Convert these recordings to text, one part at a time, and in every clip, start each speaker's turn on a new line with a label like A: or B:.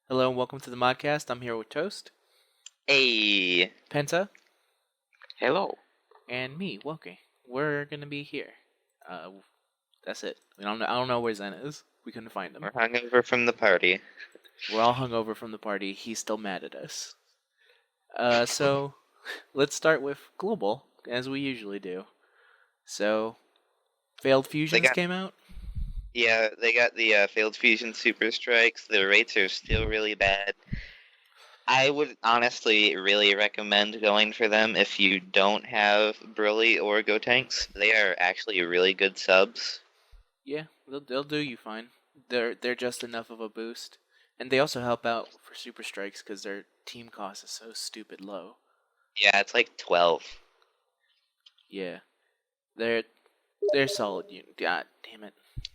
A: Hello and welcome to the Modcast. I'm here with Toast,
B: Hey,
A: Penta,
B: hello.
A: and me, Woki. We're gonna be here. Uh, that's it. I don't know where Zen is. We couldn't find him.
B: We're hungover from the party.
A: We're all hungover from the party. He's still mad at us. So let's start with global, as we usually do. So, failed
B: They
A: fusions
B: got
A: came out.
B: they got the failed fusion super strikes. The rates are still really bad. I would honestly really recommend going for them if you don't have Broly or Gotenks. They are actually really good subs.
A: Yeah, they'll do you fine. They're just enough of a boost, and they also help out for super strikes because their team cost is so stupid low.
B: Yeah, it's like 12.
A: Yeah. They're solid. God damn it,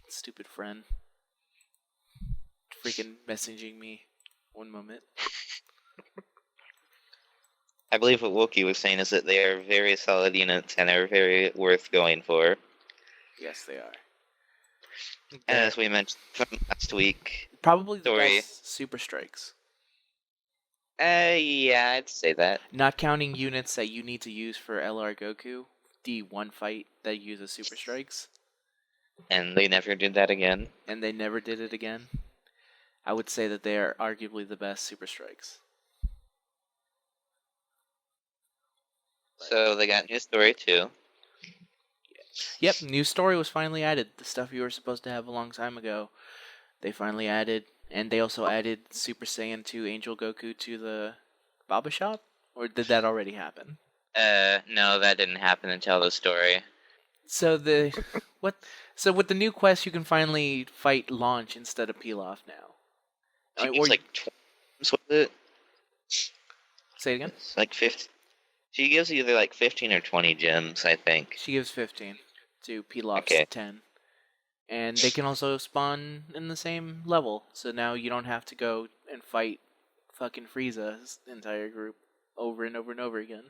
A: stupid friend, freaking messaging me. One moment.
B: I believe what Wookie was saying is that they are very solid units and are very worth going for.
A: Yes, they are.
B: And as we mentioned from last week,
A: Probably the
B: story.
A: best super strikes.
B: Yeah, I'd say that.
A: Not counting units that you need to use for LR Goku, the one fight that uses super strikes,
B: And they never did that again.
A: and they never did it again. I would say that they are arguably the best super strikes.
B: So they got new story too.
A: Yep, new story was finally added. The stuff you were supposed to have a long time ago, they finally added, and they also added Super Saiyan 2 Angel Goku to the Baba Shop? Or did that already happen?
B: No, that didn't happen until the story.
A: So the what? So with the new quest, you can finally fight Launch instead of Pilaf now.
B: She
A: Or
B: gives like 20 gems with it.
A: say it again.
B: It's like 50. She gives either like 15 or 20 gems, I think.
A: She gives 15 to Pilaf's
B: Okay.
A: 10, and they can also spawn in the same level. So now you don't have to go and fight fucking Frieza's entire group over and over and over again.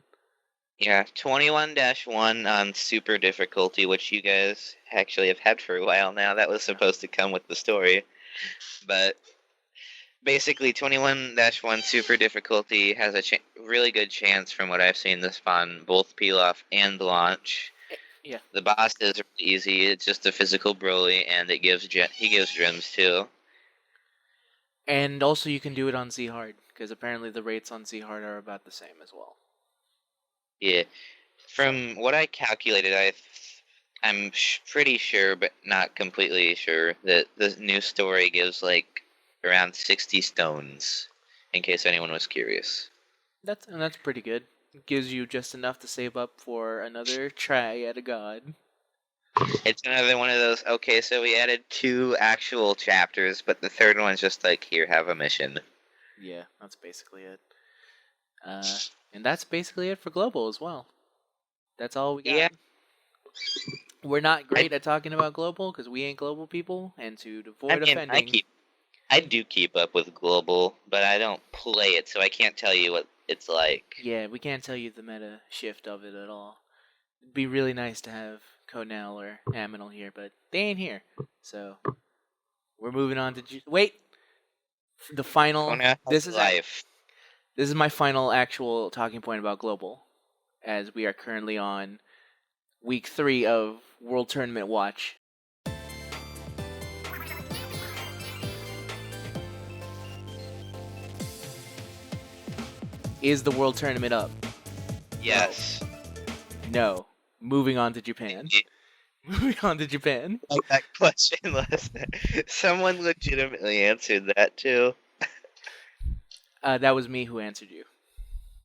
B: Yeah, 21-1 on super difficulty, which you guys actually have had for a while now. That was supposed to come with the story. But basically, 21-1 super difficulty has a really good chance, from what I've seen, to spawn both Pilaf and Launch.
A: Yeah.
B: The boss is really easy. It's just a physical Broly, and he gives gems too.
A: And also you can do it on Z Hard, because apparently the rates on Z Hard are about the same as well.
B: Yeah. From what I calculated, I'm pretty sure, but not completely sure, that the new story gives like around 60 stones, in case anyone was curious.
A: That's pretty good. It gives you just enough to save up for another try at a god.
B: It's another one of those, okay, so we added 2 actual chapters, but the third one's just like, here, have a mission.
A: Yeah, that's basically it. And that's basically it for global as well. That's all we got.
B: Yeah.
A: We're not great at talking about global because we ain't global people, and to avoid offending.
B: I do keep up with Global, but I don't play it, so I can't tell you what it's like.
A: Yeah, we can't tell you the meta shift of it at all. It'd be really nice to have Conel or Aminal here, but they ain't here. So we're moving on to wait. The final. This is my final actual talking point about global, as we are currently on week 3 of World Tournament Watch. Is the World Tournament up?
B: Yes.
A: No. Moving on to Japan. Moving on to Japan.
B: Like that question last night. Someone legitimately answered that too.
A: That was me who answered you.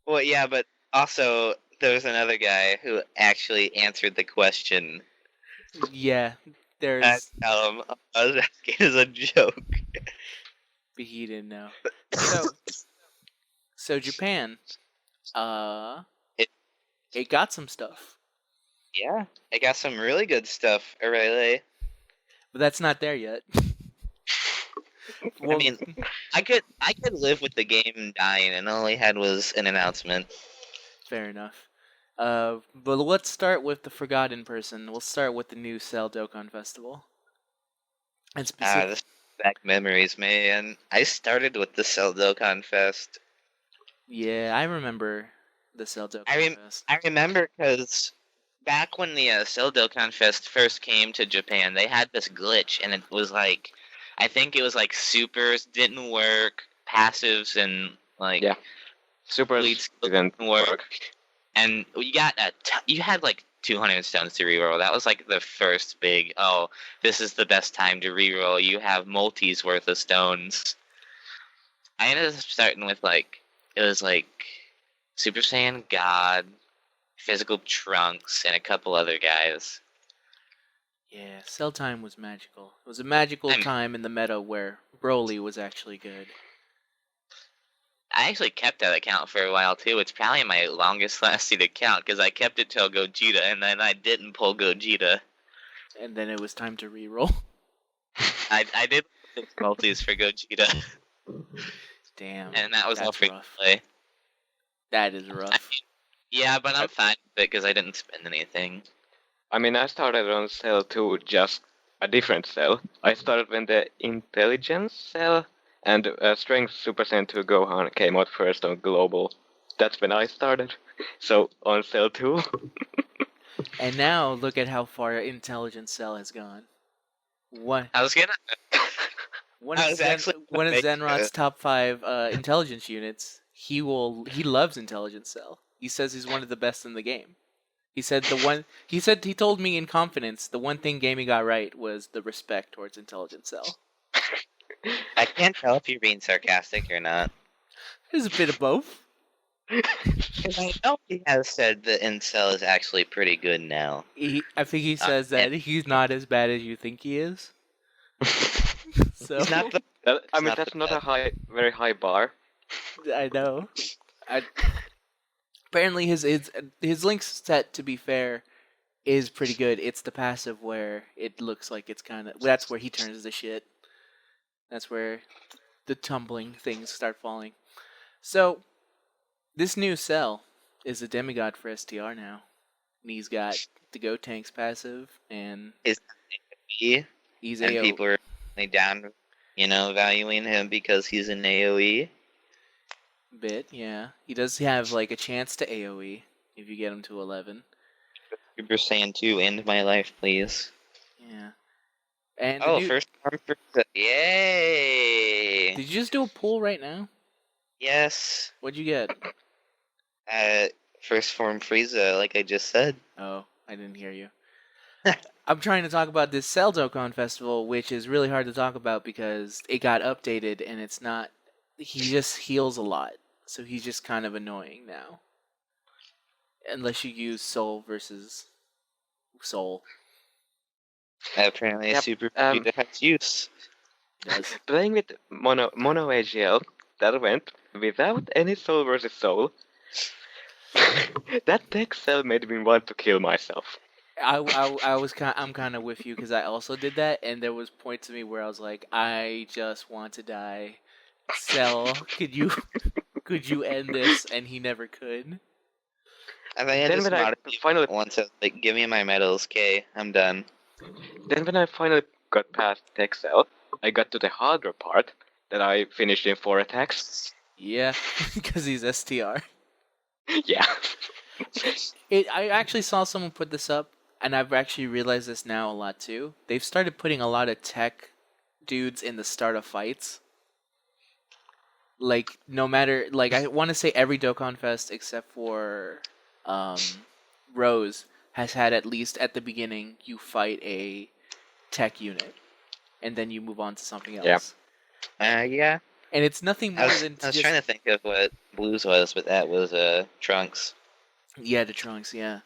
B: Well, yeah, but also there was another guy who actually answered the question.
A: Yeah, there's.
B: I was asking as a joke.
A: But he didn't know. So Japan, it got some stuff.
B: Yeah, it got some really good stuff, Arale.
A: But that's not there yet.
B: Well, I mean, I could live with the game dying, and all they had was an announcement.
A: Fair enough. But let's start with the forgotten person. We'll start with the new Cell Dokkan Festival. And
B: Back memories, man. I started with the Cell Dokkan Fest.
A: Yeah, I remember the Cell Dokkan
B: I
A: Fest.
B: remember because back when the Cell Dokkan Fest first came to Japan, they had this glitch, and it was like, I think it was like supers didn't work, passives and like
C: Yeah. Super
B: lead skills
C: didn't
B: didn't work,
C: work.
B: and you got you had like 200 stones to reroll. That was like the first big, oh, this is the best time to reroll. You have multis worth of stones. I ended up starting with like, it was like Super Saiyan God, Physical Trunks, and a couple other guys.
A: Yeah, Cell Time was magical. It was a magical time in the meta where Broly was actually good.
B: I actually kept that account for a while too. It's probably my longest lasting account because I kept it till Gogeta, and then I didn't pull Gogeta.
A: And then it was time to reroll.
B: I did 6 multis for Gogeta,
A: Damn.
B: and that was all
A: that's
B: free
A: rough.
B: play.
A: That is rough.
B: Yeah, but I'm fine with it because I didn't spend anything.
C: I mean, I started on Cell 2, just a different cell. I started when the Intelligence Cell and Strength Super Saiyan 2 Gohan came out first on Global. That's when I started. So, on Cell 2.
A: And now look at how far Intelligent Cell has gone. One
B: I was gonna.
A: one
B: I
A: of
B: was actually
A: one of
B: gonna make
A: Zenrot's top 5 intelligence units. He loves Intelligent Cell. He says he's one of the best in the game. He told me in confidence the one thing Gaming got right was the respect towards Intelligent Cell.
B: I can't tell if you're being sarcastic or not.
A: There's a bit of both.
B: Because I know he has said that Incel is actually pretty good now.
A: I think he says that he's not as bad as you think he is. So
B: He's not the.
C: I mean,
B: not
C: that's
B: the
C: not
B: best.
C: a very high bar.
A: I know. Apparently his link set, to be fair, is pretty good. It's the passive where it looks like it's kind of, that's where he turns the shit. That's where the tumbling things start falling. So this new cell is a demigod for STR now. And he's got the Go Tanks passive, and
B: He
A: he's
B: and
A: AO.
B: people are really down, valuing him because he's an AOE.
A: Bit, yeah. He does have like a chance to AoE if you get him to 11.
B: Super Saiyan 2, end my life, please.
A: Yeah. And
B: First form for yay!
A: Did you just do a pull right now?
B: Yes.
A: What'd you get?
B: First form Frieza, like I just said.
A: Oh, I didn't hear you. I'm trying to talk about this Cell Dokkan Festival, which is really hard to talk about because it got updated and it's not. He just heals a lot, so he's just kind of annoying now. Unless you use Soul versus Soul.
B: Apparently,
C: Yep,
B: Super Vegeta has use.
A: Does.
C: Playing with Mono AGL, that went without any Soul versus Soul. That tech cell made me want to kill myself.
A: I'm kind of with you because I also did that, and there was points to me where I was like, I just want to die. Cell, could you end this? And he never could.
B: I think I
C: Then
B: just
C: when I finally
B: once like, give me my medals, okay, I'm done.
C: Then when I finally got past tech cell, I got to the harder part that I finished in 4 attacks.
A: Yeah, because he's STR.
C: Yeah.
A: I actually saw someone put this up, and I've actually realized this now a lot too. They've started putting a lot of tech dudes in the start of fights. Like, no matter, like, I want to say every Dokkan Fest except for Rose has had at least at the beginning you fight a tech unit, and then you move on to something else.
B: Yeah.
A: And it's nothing more than
B: I was trying to think of what Blues was, but that was Trunks.
A: Yeah, the Trunks, yeah.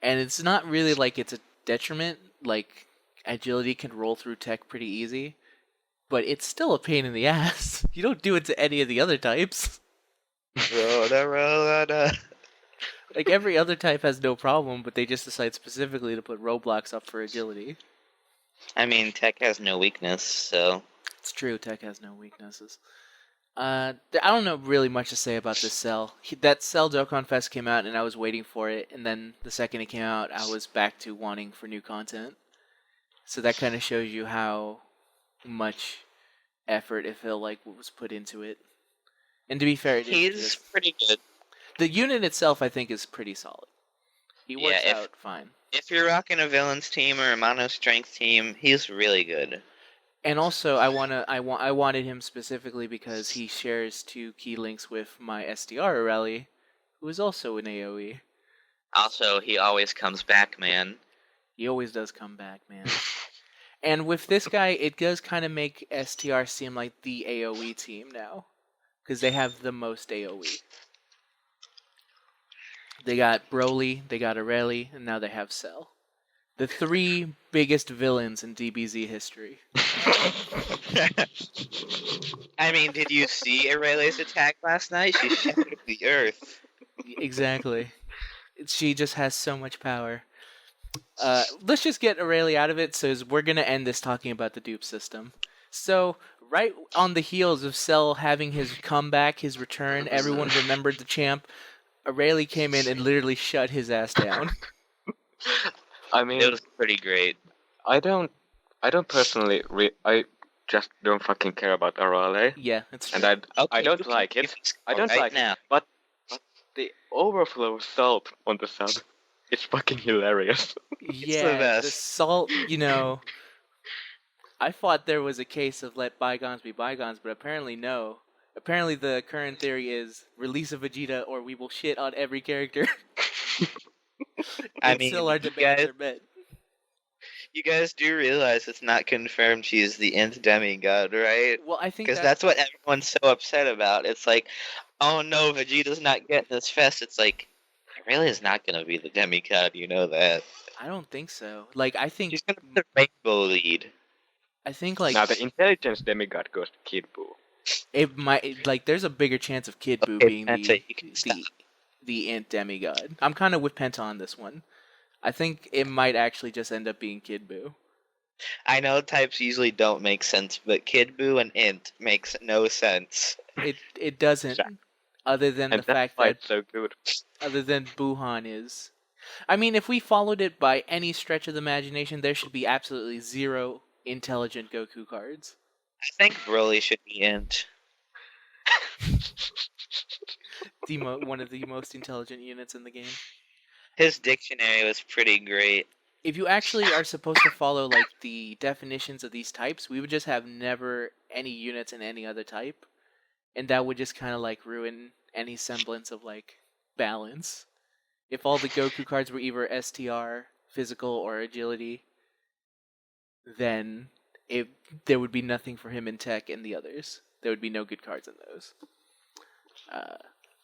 A: And it's not really like it's a detriment. Like, agility can roll through tech pretty easy, but it's still a pain in the ass. You don't do it to any of the other types.
B: Roda.
A: Like, every other type has no problem, but they just decide specifically to put roadblocks up for agility.
B: I mean, Tech has no weakness, so.
A: It's true, tech has no weaknesses. I don't know really much to say about this cell. That Cell Dokkan Fest came out, and I was waiting for it, and then the second it came out, I was back to wanting for new content. So that kind of shows you how much effort it felt like was put into it. And to be fair, it is
B: He's
A: just
B: pretty good.
A: the unit itself. I think is pretty solid. He works
B: Yeah,
A: out fine.
B: if you're rocking a villains team or a mono strength team, he's really good.
A: And also, I wanted him specifically because he shares 2 key links with my SDR Arale, who is also an AOE.
B: Also, he always comes back, man.
A: He always does come back, man. And with this guy, it does kind of make STR seem like the AOE team now, because they have the most AOE. They got Broly, they got Arale, and now they have Cell. The 3 biggest villains in DBZ history.
B: I mean, did you see Arale's attack last night? She shattered the earth.
A: Exactly. She just has so much power. Let's just get Arale out of it, so we're going to end this talking about the dupe system. So, right on the heels of Cell having his comeback, his return, everyone remembered the champ. Arale came in and literally shut his ass down.
C: I mean,
B: It was pretty great.
C: I don't personally. I just don't fucking care about Arale,
A: Yeah, that's true.
C: and I
B: Okay,
C: don't
B: we can
C: like it.
B: keep this
C: I don't
B: right
C: like
B: now.
C: it. But the overflow salt on the sub, it's fucking hilarious.
A: Yeah, the
B: best.
A: salt, I thought there was a case of let bygones be bygones, but apparently no. Apparently the current theory is release a Vegeta or we will shit on every character.
B: I
A: And
B: mean,
A: still our
B: you
A: demands
B: guys,
A: are met.
B: you guys do realize it's not confirmed she's the nth demigod, right?
A: Well, I think
B: Because that's what everyone's so upset about. It's like, oh no, Vegeta's not getting this fest. It's like, really is not going to be the demigod, you know that.
A: I don't think so. Like I think
B: She's going to be the rainbow lead.
A: like
C: Now the intelligence demigod goes to Kid Buu.
A: it might like there's a bigger chance of Kid Buu
B: Okay,
A: being
B: Penta, you can stop.
A: the Ant demigod. I'm kind of with Penta on this one. I think it might actually just end up being Kid Buu.
B: I know types usually don't make sense, but Kid Buu and Int makes no sense.
A: It doesn't, other than
C: And
A: the
C: that's
A: fact
C: why
A: that
C: it's so good.
A: other than Buhan is. I mean, if we followed it by any stretch of the imagination, there should be absolutely 0 intelligent Goku cards.
B: I think Broly should be Int.
A: One of the most intelligent units in the game.
B: His dictionary was pretty great.
A: If you actually are supposed to follow like the definitions of these types, we would just have never any units in any other type, and that would just kind of like ruin any semblance of like balance. If all the Goku cards were either STR, physical, or agility, then there would be nothing for him in tech and the others. There would be no good cards in those.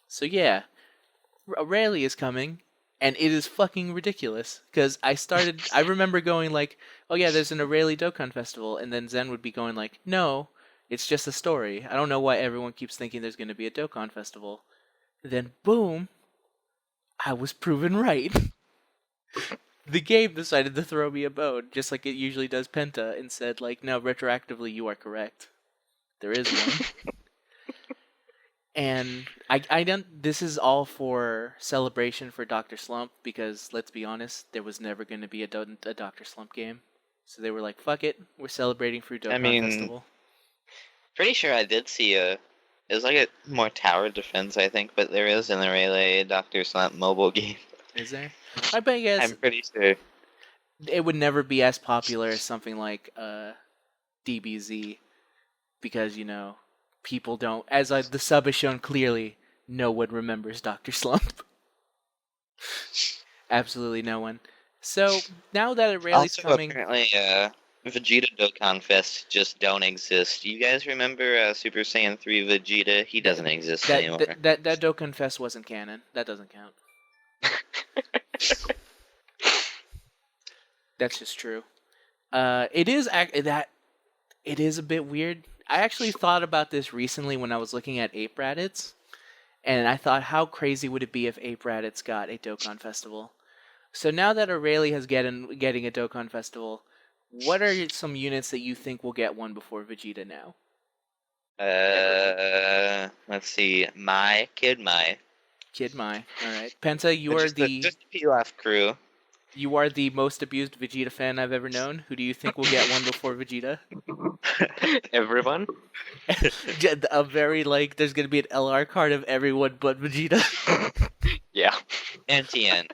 A: So yeah, Rayleigh is coming, and it is fucking ridiculous. Because I remember going like, oh yeah, there's an Rayleigh Dokkan Festival, and then Zen would be going like, no, it's just a story. I don't know why everyone keeps thinking there's going to be a Dokkan Festival. Then boom, I was proven right. The game decided to throw me a bone, just like it usually does Penta, and said like, no, retroactively you are correct. There is one. And I don't. This is all for celebration for Dr. Slump because let's be honest, there was never going to be a Dr. Slump game, so they were like, "Fuck it, we're celebrating through Dokkan Festival."
B: Pretty sure I did see it was like a more tower defense, I think, but there is an Arale Dr. Slump mobile game.
A: Is there? I bet you guys
B: I'm pretty sure.
A: it would never be as popular as something like DBZ because people don't, as the sub has shown clearly, no one remembers Dr. Slump. Absolutely no one. So now that Rayleigh's
B: Also,
A: coming,
B: apparently, Vegeta Dokkan Fest just don't exist. You guys remember Super Saiyan 3 Vegeta? He doesn't exist anymore.
A: that Dokkan Fest wasn't canon. That doesn't count. That's just true. It is a bit weird. I actually thought about this recently when I was looking at Ape Raditz, and I thought, how crazy would it be if Ape Raditz got a Dokkan Festival? So now that Aurelia is getting a Dokkan Festival, what are some units that you think will get one before Vegeta now?
B: Let's see. Kid Mai.
A: Kid Mai. All right. Penta, you are
B: Just the Pilaf crew.
A: You are the most abused Vegeta fan I've ever known. Who do you think will get one before Vegeta?
C: Everyone?
A: A very, like, there's going to be an LR card of everyone but Vegeta.
C: Yeah.
B: And Tien.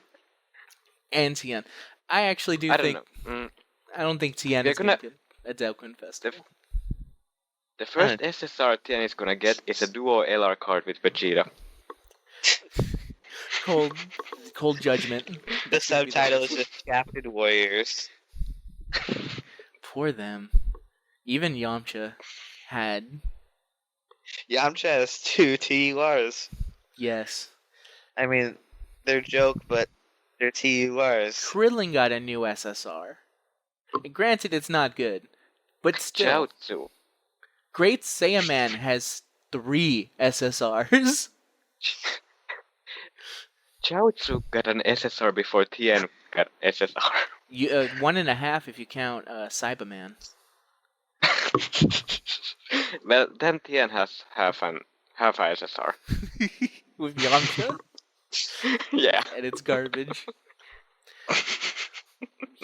A: And Tien. I actually do
C: I don't
A: think...
C: know.
A: I don't think Tien
C: We're
A: is going to
C: gonna-
A: get a Dokkan Festival.
C: The first SSR Tien is gonna get is a duo LR card with Vegeta.
A: Cold Judgment.
B: The
A: That's gonna be
B: subtitle is
A: next
B: just Shafted Warriors.
A: Poor them. Even Yamcha had...
B: Yamcha has 2 TURs.
A: Yes.
B: I mean, they're joke, but they're TURs.
A: Krillin got a new SSR. And granted, it's not good. But still,
C: Chaozu.
A: Great Saiyaman has 3 SSRs.
C: Chaozu got an SSR before Tien got SSR.
A: 1.5 if you count Cyberman.
C: Well, then Tien has half a SSR.
A: With Yamcha,
C: Yeah.
A: and it's garbage.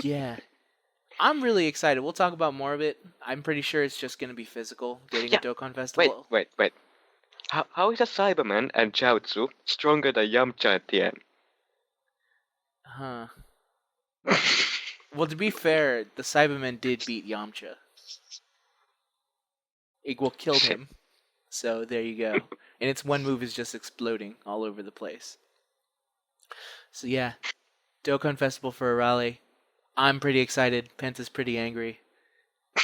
A: Yeah. I'm really excited. We'll talk about more of it. I'm pretty sure it's just going to be physical, getting
C: Yeah.
A: a Dokkan Festival.
C: Wait. How is a Cyberman and Chaozu stronger than Yamcha and Tien?
A: Huh. Well, to be fair, the Cybermen did beat Yamcha. It will kill him. So there you go. And its one move is just exploding all over the place. So yeah, Dokkan Festival for Arale. I'm pretty excited. Penta's pretty angry.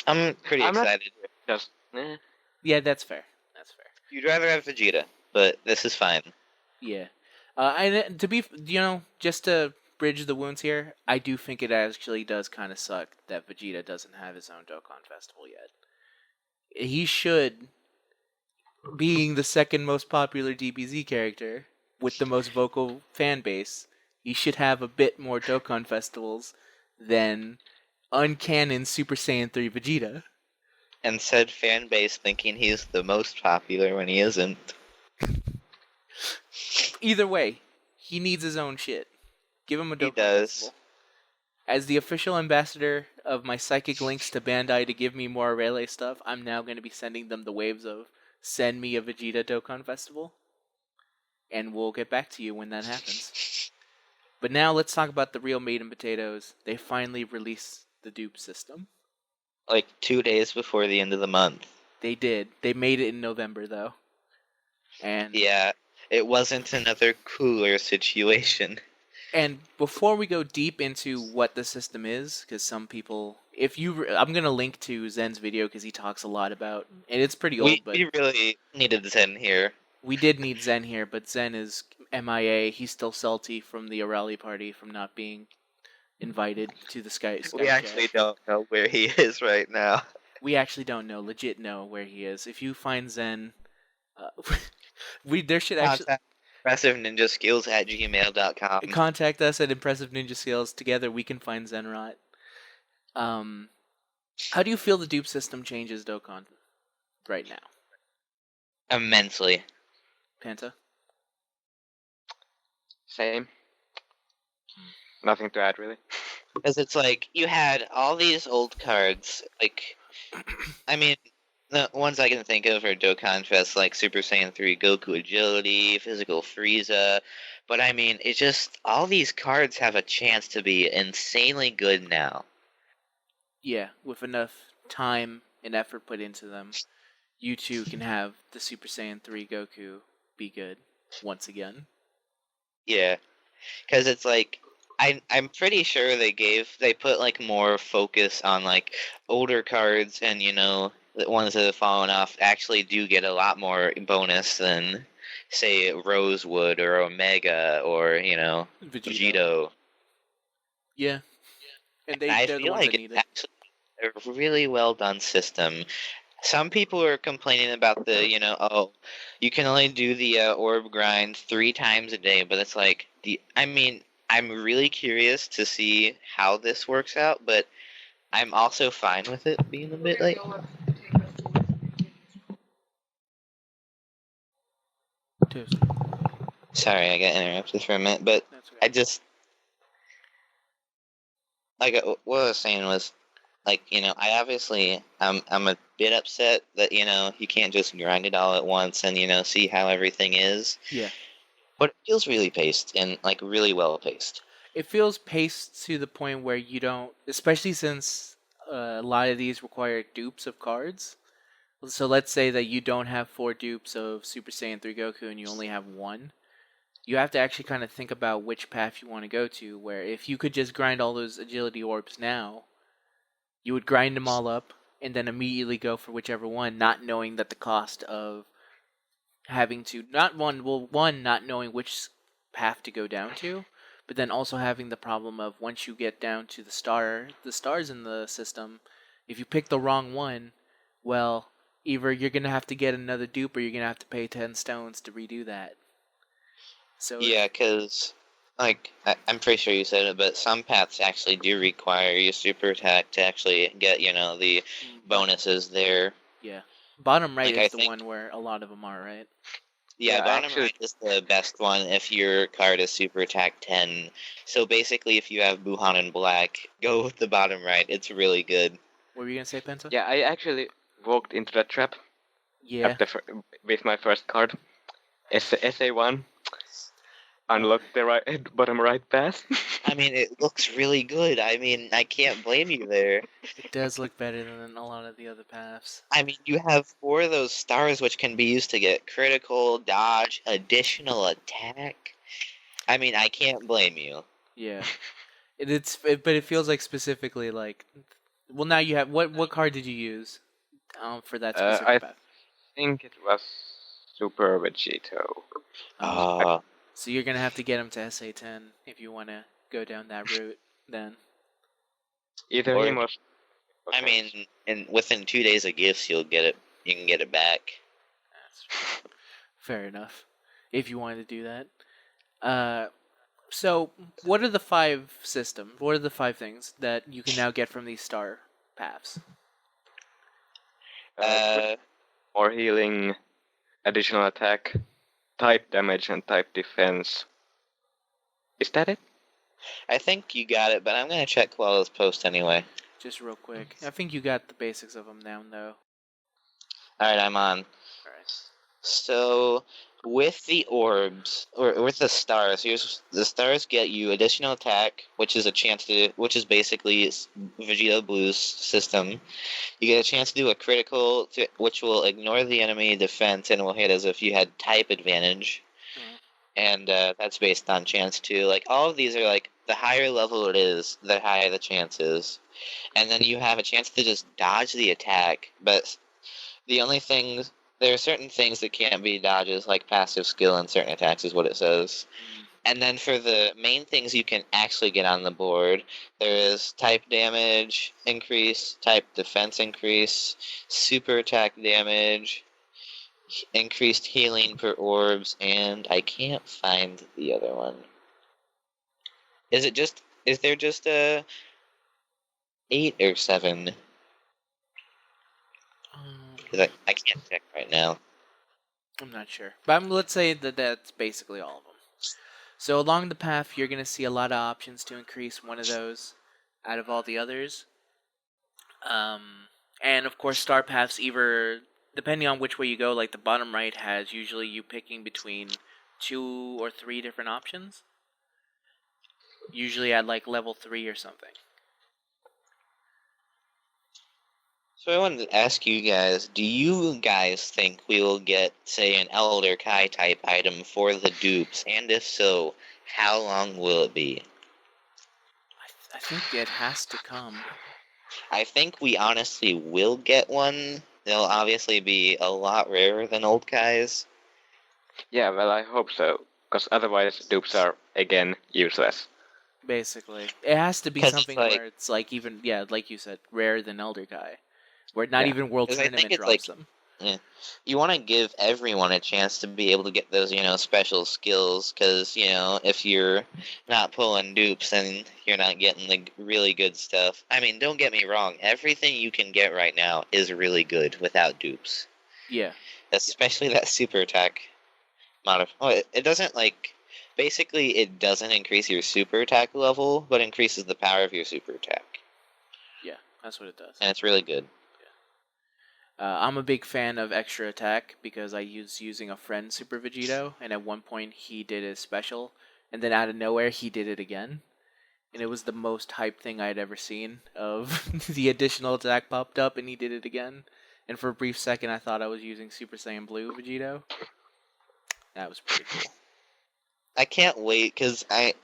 B: I'm pretty
C: I'm not-
B: excited.
C: Just,
A: Yeah, that's fair. That's fair.
B: You'd rather have Vegeta, but this is fine.
A: Yeah. And to be, just to bridge the wounds here, I do think it actually does kind of suck that Vegeta doesn't have his own Dokkan Festival yet. He should, being the second most popular DBZ character with the most vocal fan base, he should have a bit more Dokkan Festivals than uncanon Super Saiyan 3 Vegeta.
B: And said fan base thinking he's the most popular when he isn't.
A: Either way, he needs his own shit. Give him a Dokkan
B: He does.
A: Festival. As the official ambassador of my psychic links to Bandai to give me more Arale stuff, I'm now going to be sending them the waves of send me a Vegeta Dokkan Festival. And we'll get back to you when that happens. But now let's talk about the real meat and potatoes. They finally released the Dupe system.
B: Like 2 days before the end of the month.
A: They did. They made it in November, though. And
B: Yeah, it wasn't another cooler situation.
A: And before we go deep into what the system is, because some people, I'm gonna link to Zen's video because he talks a lot about, and it's pretty old, but
B: We really needed Zen here.
A: we did need Zen here. But Zen is MIA. He's still salty from the Arale party from not being invited to the Sky.
B: We actually don't know where he is right now.
A: We actually don't know, legit know where he is. If you find Zen, there should actually
B: Contact ImpressiveNinjaSkills@gmail.com.
A: contact us at Impressive Ninja Skills. Together we can find Zenrot. How do you feel the dupe system changes Dokkan right now,
B: Immensely.
A: Panta?
C: same. Nothing to add, really.
B: Because it's like, you had all these old cards, like, I mean, the ones I can think of are Dokkan Fest, like Super Saiyan 3 Goku Agility, Physical Frieza, but I mean, it's just, all these cards have a chance to be insanely good now.
A: Yeah, with enough time and effort put into them, you too can have the Super Saiyan 3 Goku be good once again.
B: Yeah, because it's like, I'm pretty sure they put like more focus on like older cards, and the ones that have fallen off actually do get a lot more bonus than, say, Rosewood or Omega or Vegito.
A: Yeah, and
B: I
A: they're the
B: feel
A: ones
B: like
A: that need
B: it's
A: it.
B: actually a really well done system. Some people are complaining about the, you can only do the orb grind 3 times a day, but it's like, I'm really curious to see how this works out, but I'm also fine with it being a bit late.
A: Toast.
B: Sorry, I got interrupted for a minute, but
A: That's okay.
B: I just, like what I was saying was, like, I obviously I'm a bit upset that you can't just grind it all at once and see how everything is.
A: Yeah.
B: But it feels really paced and like really well paced.
A: It feels paced to the point where you don't, especially since a lot of these require dupes of cards. So let's say that you don't have 4 dupes of Super Saiyan 3 Goku and you only have 1. You have to actually kind of think about which path you want to go to, where if you could just grind all those agility orbs now, you would grind them all up and then immediately go for whichever one, not knowing that the cost of having to, not knowing which path to go down to, but then also having the problem of once you get down to the stars in the system, if you pick the wrong one, well, either you're going to have to get another dupe or you're going to have to pay 10 stones to redo that. So
B: Yeah, because like I'm pretty sure you said it, but some paths actually do require your super attack to actually get the bonuses there.
A: Yeah. Bottom right
B: Like,
A: is
B: I
A: the
B: think-
A: one where a lot of them are, right?
B: Yeah,
C: Yeah,
B: bottom
C: actually-
B: right is the best one if your card is super attack 10. So basically, if you have Buhan in black, go with the bottom right. It's really good.
A: What were you going to say, Penta?
C: Yeah, I actually walked into that trap
A: Yeah.
C: with my first card. SA1. Unlocked the bottom right path.
B: I mean, it looks really good. I mean, I can't blame you there.
A: It does look better than a lot of the other paths.
B: I mean, you have 4 of those stars which can be used to get critical, dodge, additional attack. I mean, I can't blame you.
A: Yeah. But it feels like specifically like, well, now you have what card did you use for that specific
C: I
A: path?
C: think it was Super Vegeta.
A: So you're gonna have to get him to SA10 if you want to go down that route. Then
C: Either
B: Or-
C: him or...
B: I mean, within 2 days of gifts, you'll get it. You can get it back.
A: that's fair enough. If you wanted to do that. So what are the 5 systems? What are the 5 things that you can now get from these star paths?
C: More healing, additional attack, type damage, and type defense. Is that it?
B: I think you got it, but I'm gonna check Koala's post anyway.
A: Just real quick. I think you got the basics of them down though.
B: Alright, I'm on.
A: All right.
B: So, with the orbs, or with the stars, the stars get you additional attack, which is basically Vegeta Blue's system. You get a chance to do a critical, which will ignore the enemy defense and will hit as if you had type advantage. And that's based on chance too. Like, all of these are like, the higher level it is, the higher the chance is. And then you have a chance to just dodge the attack, but the only things, there are certain things that can't be dodges, like passive skill and certain attacks is what it says. And then for the main things you can actually get on the board, there is type damage increase, type defense increase, super attack damage, increased healing per orbs, and I can't find the other one. Is there just a 8 or 7? Because I can't check right now.
A: I'm not sure, but let's say that that's basically all of them. So along the path, you're gonna see a lot of options to increase one of those out of all the others. And of course, star paths, either depending on which way you go, like the bottom right has usually you picking between 2 or 3 different options. Usually at like level 3 or something.
B: So I wanted to ask you guys, do you guys think we will get, say, an Elder Kai type item for the dupes? And if so, how long will it be?
A: I think it has to come.
B: I think we honestly will get one. They'll obviously be a lot rarer than old Kais.
C: Yeah, well, I hope so. Because otherwise, dupes are, again, useless.
A: Basically, it has to be
B: 'Cause it's
A: something
B: like-
A: where it's like even like you said, rarer than Elder Guy, where not
C: Yeah.
A: even World
B: 'Cause I think
A: Tournament
B: it's
A: drops
B: like-
A: them.
B: You want to give everyone a chance to be able to get those, special skills, because, if you're not pulling dupes, then you're not getting the really good stuff. I mean, don't get me wrong, everything you can get right now is really good without dupes.
A: Yeah,
B: Especially that super attack modify. Oh, it doesn't, like... basically it doesn't increase your super attack level, but increases the power of your super attack.
A: Yeah, that's what it does.
B: And it's really good.
A: I'm a big fan of extra attack because I was using a friend Super Vegito, and at one point he did his special, and then out of nowhere he did it again. And it was the most hype thing I had ever seen of the additional attack popped up and he did it again. And for a brief second I thought I was using Super Saiyan Blue Vegito. That was pretty cool.
B: I can't wait because I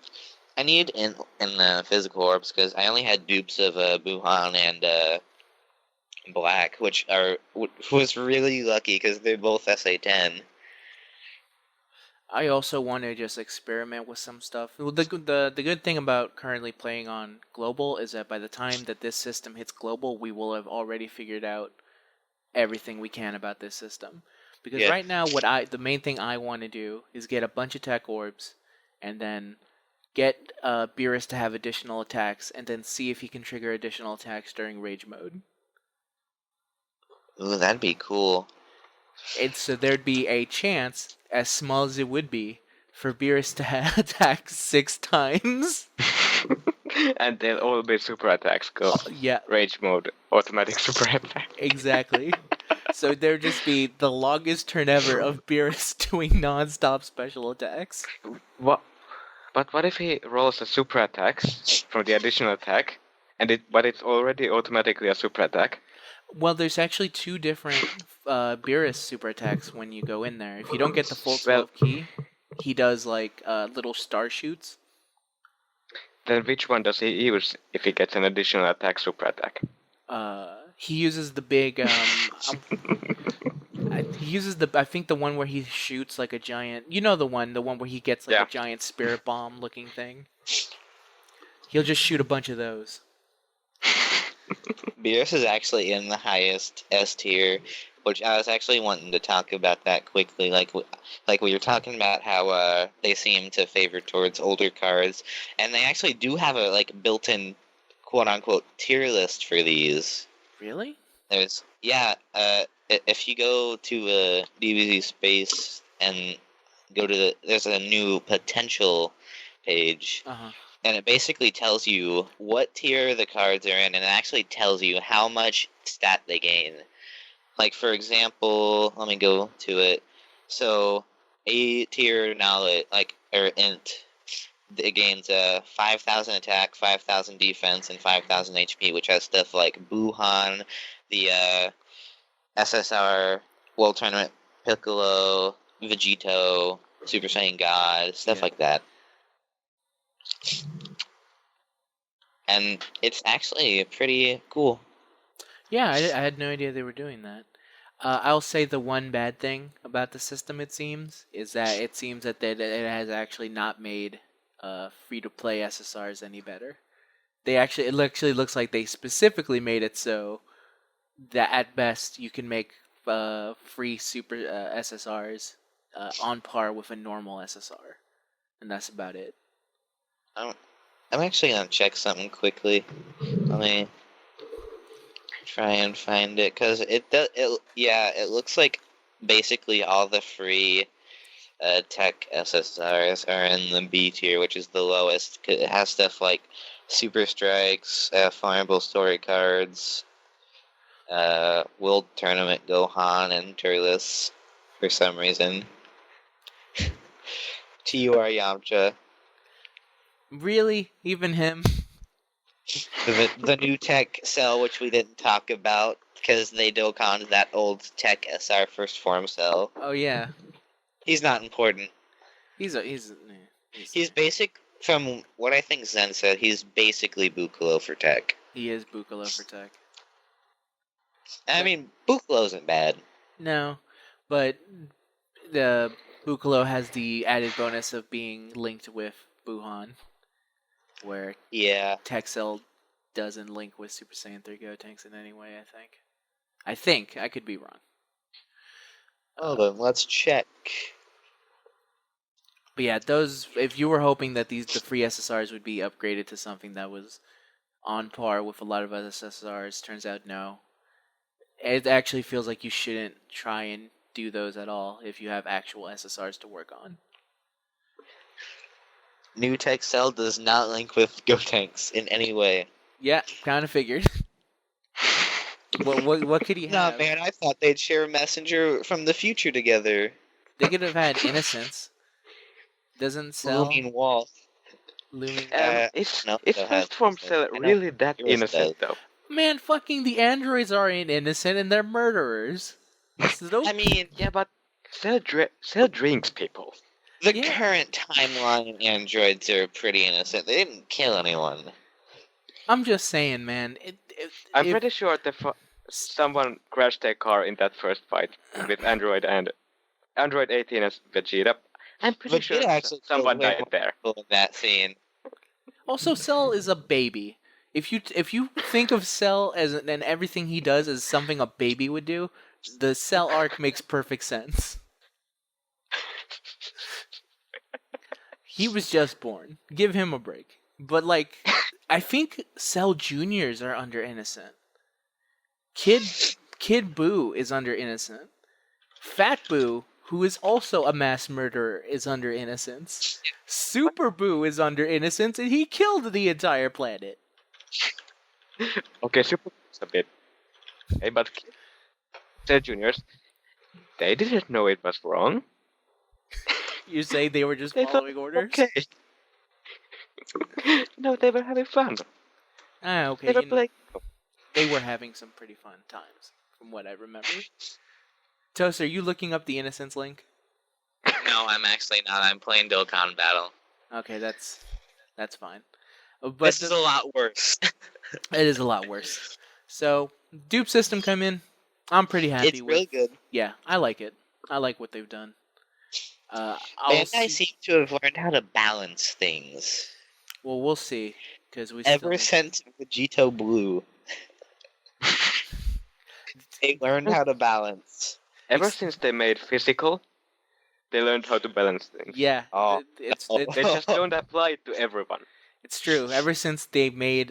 B: need in physical orbs because I only had dupes of Buhan and Black, which was really lucky because they're both SA10.
A: I also want to just experiment with some stuff. Well, the good thing about currently playing on global is that by the time that this system hits global, we will have already figured out everything we can about this system. Because
B: Yeah.
A: right now, the main thing I want to do is get a bunch of tech orbs, and then get Beerus to have additional attacks, and then see if he can trigger additional attacks during rage mode.
B: Ooh, that'd be cool.
A: And so there'd be a chance, as small as it would be, for Beerus to attack 6 times.
C: And they'll all be super attacks, because
A: Yeah,
C: rage mode, automatic super attack.
A: exactly. So there'd just be the longest turn ever of Beerus doing non-stop special attacks.
C: What? But what if he rolls a super attacks from the additional attack, but it's already automatically a super attack?
A: Well, there's actually 2 different Beerus super attacks when you go in there. If you don't get the full 12 key, he does like little star shoots.
C: Then which one does he use if he gets an additional attack super attack?
A: He uses the big. He uses I think the one where he shoots like a giant. You know the one where he gets like a giant spirit bomb looking thing. He'll just shoot a bunch of those.
B: Beerus is actually in the highest S tier, which I was actually wanting to talk about that quickly. Like we were talking about how they seem to favor towards older cards, and they actually do have a built-in quote unquote tier list for these.
A: Really?
B: There's if you go to DBZ Space and go to there's a new potential page.
A: Uh-huh.
B: And it basically tells you what tier the cards are in, and it actually tells you how much stat they gain. Like, for example, let me go to it. So, A tier knowledge, or int, it gains 5,000 attack, 5,000 defense, and 5,000 HP, which has stuff like Buhan, the SSR World Tournament Piccolo, Vegito, Super Saiyan God, stuff like that. And it's actually pretty cool.
A: Yeah, I had no idea they were doing that. I'll say the one bad thing about the system, it seems, is that it seems that it has actually not made free-to-play SSRs any better. It actually looks like they specifically made it so that at best you can make free super SSRs on par with a normal SSR, and that's about it.
B: I'm actually gonna check something quickly. Let me try and find it because it looks like basically all the free tech SSRs are in the B tier, which is the lowest. It has stuff like Super Strikes, farmable story cards, World Tournament Gohan and Turles for some reason. TUR Yamcha.
A: Really? Even him?
B: The new tech cell, which we didn't talk about because they Dokkan that old tech SR first form cell.
A: Oh yeah.
B: He's not important.
A: He's
B: basic. From what I think Zen said, he's basically Bukalo for tech.
A: He is Bukalo for tech.
B: I mean, Bukalo isn't bad.
A: No, but the Bukalo has the added bonus of being linked with Buhan, where Texel doesn't link with Super Saiyan 3 Gotenks in any way, I think. I could be wrong.
B: Then let's check.
A: But yeah, if you were hoping that the free SSRs would be upgraded to something that was on par with a lot of other SSRs, turns out no. It actually feels like you shouldn't try and do those at all if you have actual SSRs to work on.
B: New Tech Cell does not link with Gotenks in any way.
A: Yeah, kind of figured. What could he
B: Nah,
A: have?
B: man, I thought they'd share a messenger from the future together.
A: They could have had Innocence. Doesn't Cell
B: Looming Wall.
A: looming?
B: No,
C: Is
B: Cell has
C: first form
B: Cell.
C: Cell
B: I know
C: really that
B: Heroes
C: innocent
B: does.
C: though?
A: Man, fucking the androids aren't innocent and they're murderers. So
B: I mean,
C: Yeah, but Cell drinks people.
B: the
A: Yeah.
B: current timeline androids are pretty innocent. They didn't kill anyone.
A: I'm just saying, man.
C: I'm
A: if-
C: pretty sure someone crashed their car in that first fight with Android 18 as Vegeta. I'm pretty sure
B: Vegeta actually
C: someone
B: killed way
C: died there.
B: more people in that scene.
A: Also, Cell is a baby. If you think of Cell and everything he does as something a baby would do, the Cell arc makes perfect sense. He was just born. Give him a break. But like, I think Cell Juniors are under innocent. Kid Boo is under innocent. Fat Boo, who is also a mass murderer, is under innocence. Super Boo is under innocence, and he killed the entire planet.
C: Okay, super a bit. Hey, but Cell Juniors, they didn't know it was wrong.
A: You say they were just
C: They thought,
A: following orders?
C: okay. No, they were having fun.
A: Ah, okay.
C: They were
A: You know,
C: playing.
A: they were having some pretty fun times, from what I remember. Toast, are you looking up the innocence link?
B: No, I'm actually not. I'm playing Dokkan Battle.
A: Okay, that's fine. But
B: This is a lot worse.
A: it is a lot worse. So, dupe system come in. I'm pretty happy
B: It's
A: with.
B: really good.
A: Yeah, I like it. I like what they've done. I'll
B: Bandai
A: see.
B: seem to have learned how to balance things.
A: Well, we'll see, because we
B: Ever
A: still.
B: since Vegito Blue, they learned how to balance.
C: Ever since they made physical, they learned how to balance things.
A: Yeah,
B: Oh,
A: it's
B: no.
C: They just don't apply it to everyone.
A: it's true. Ever since they made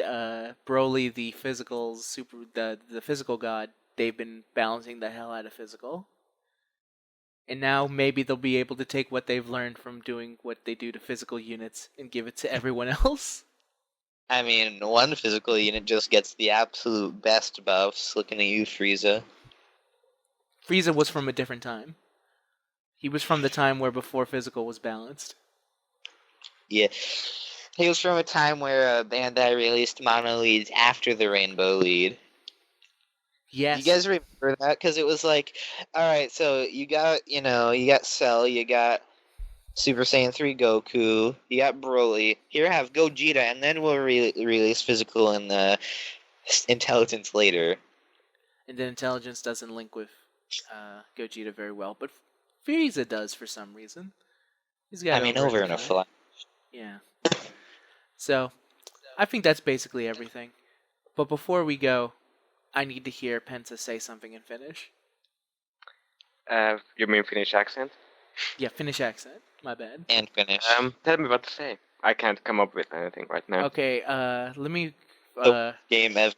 A: Broly the physical the physical god, they've been balancing the hell out of physical. And now maybe they'll be able to take what they've learned from doing what they do to physical units and give it to everyone else.
B: I mean, one physical unit just gets the absolute best buffs. Looking at you, Frieza.
A: Frieza was from a different time. He was from the time where before physical was balanced.
B: Yeah. He was from a time where Bandai released mono leads after the rainbow lead.
A: Yes.
B: You guys remember that? Because it was like, alright, so you got Cell, you got Super Saiyan 3 Goku, you got Broly. Here, have Gogeta, and then we'll release physical and intelligence later.
A: And then intelligence doesn't link with Gogeta very well, but Frieza does for some reason. He's got
B: over in a flash.
A: Yeah. So, I think that's basically everything. But before we go, I need to hear Penta say something in Finnish.
C: You mean Finnish accent?
A: Yeah, Finnish accent. My bad.
B: And finish.
C: Tell me what to say. I can't come up with anything right now.
A: Okay, let me
B: Game ever.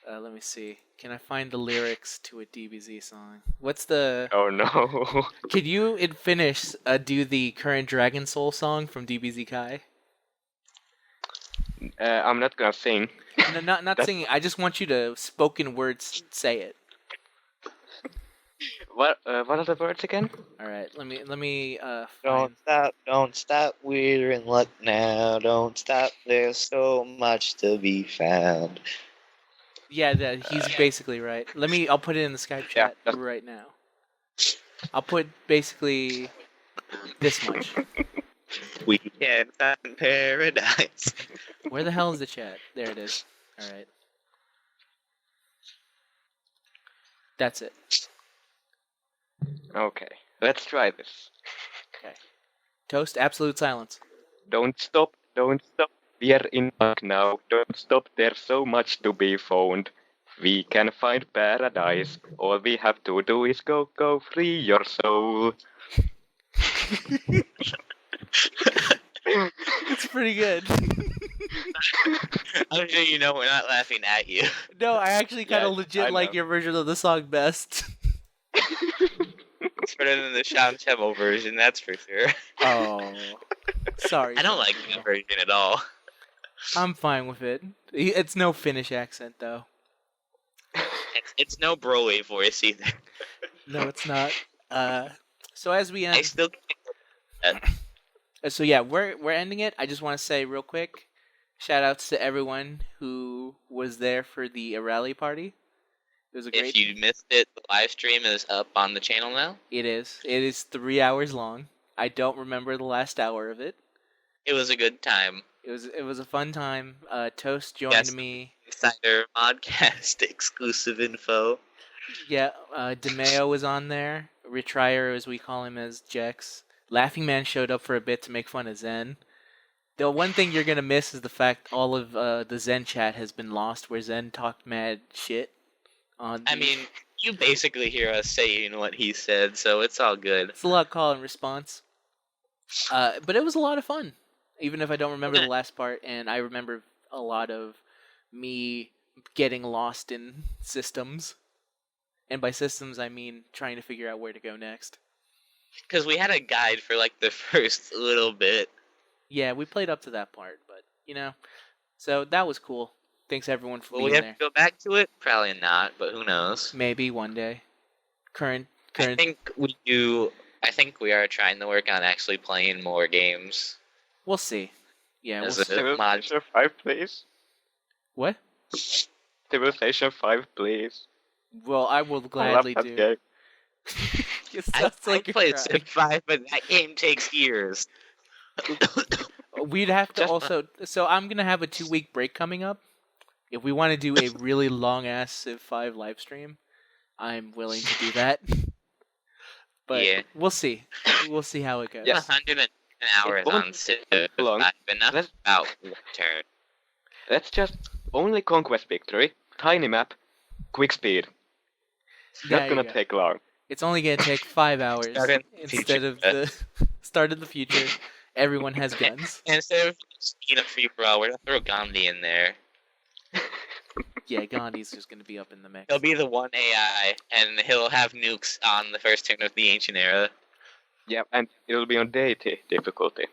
A: let me see. Can I find the lyrics to a DBZ song? What's the
C: Oh no.
A: Could you in Finnish do the current Dragon Soul song from DBZ Kai?
C: I'm not gonna sing.
A: No, not singing. I just want you to spoken words say it.
C: What are the words again?
A: All right, let me
B: Don't stop, we're in luck now. Don't stop, there's so much to be found.
A: Yeah, he's basically right. I'll put it in the Skype chat right now. I'll put basically this much.
B: We can find paradise.
A: Where the hell is the chat? There it is. All right. That's it.
C: Okay, let's try this.
A: Toast, absolute silence.
C: Don't stop, we are in luck now. Don't stop, there's so much to be found. We can find paradise. All we have to do is go free your soul.
A: It's pretty good.
B: I'm sure you know we're not laughing at you.
A: No, I actually kind of
C: Yeah,
A: legit
C: I
A: like
C: know.
A: your version of the song best.
B: It's better than the Shan Chemo version, that's for sure.
A: Oh. Sorry.
B: I don't like that version at all.
A: I'm fine with it. It's no Finnish accent though.
B: It's no Broly voice either.
A: No, it's not. So as we
B: I
A: end,
B: still can't get that.
A: so yeah, we're ending it. I just want to say real quick, shout outs to everyone who was there for the Arale party. It was a great.
B: If you missed it, the live stream is up on the channel now.
A: It is. It is 3 hours long. I don't remember the last hour of it.
B: It was a good time.
A: It was a fun time. Toast joined
B: Yes.
A: me.
B: Insider Modcast exclusive info.
A: Yeah, DeMeo was on there. Retrier, as we call him, as Jex. Laughing Man showed up for a bit to make fun of Zen. The one thing you're gonna miss is the fact all of the Zen chat has been lost, where Zen talked mad shit.
B: I mean, you basically hear us saying what he said, so it's all good.
A: It's a lot of call and response. But it was a lot of fun, even if I don't remember the last part, and I remember a lot of me getting lost in systems. And by systems, I mean trying to figure out where to go next.
B: Because we had a guide for like the first little bit.
A: Yeah, we played up to that part, but, so that was cool. Thanks everyone for
B: Will we
A: being
B: have
A: there.
B: to go back to it? Probably not, but who knows?
A: Maybe one day.
B: I think we do. I think we are trying to work on actually playing more games.
A: We'll see. Yeah, we'll
B: As
A: see.
B: a mod.
C: Civilization 5, please.
A: What?
C: Civilization 5, please.
A: Well, I will
C: I love
A: gladly
C: that
A: do.
C: game.
A: It
B: I
A: sounds like you're
B: played
A: crying.
B: Civ 5, but that game takes years.
A: We'd have to
C: Just-
A: also. So I'm gonna have a 2-week break coming up. If we want to do a really long ass Civ 5 live stream, I'm willing to do that. But
B: Yeah.
A: we'll see. We'll see how it goes.
C: Yes.
B: 110 hours
C: won't
B: on Civ
C: take
B: 5.
C: long.
B: Enough
C: Let's-
B: about one turn.
C: Let's just only conquest victory, tiny map, quick speed. It's
A: There
C: not
A: you
C: gonna
A: go.
C: take long.
A: It's only gonna take 5 hours
B: Start in the
A: instead
B: future.
A: of the start of the future. Everyone has guns.
B: And instead of being a free for all, we're gonna throw Gandhi in there.
A: Yeah, Gandhi's just gonna be up in the mix.
B: He'll be the one AI, and he'll have nukes on the first turn of the Ancient Era.
C: Yeah, and it'll be on deity difficulty.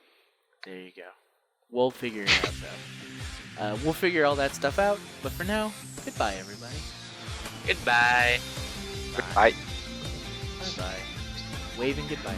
A: There you go. We'll figure it out though. We'll figure all that stuff out. But for now, goodbye everybody.
B: Goodbye.
C: Goodbye.
A: Bye bye. Waving goodbye.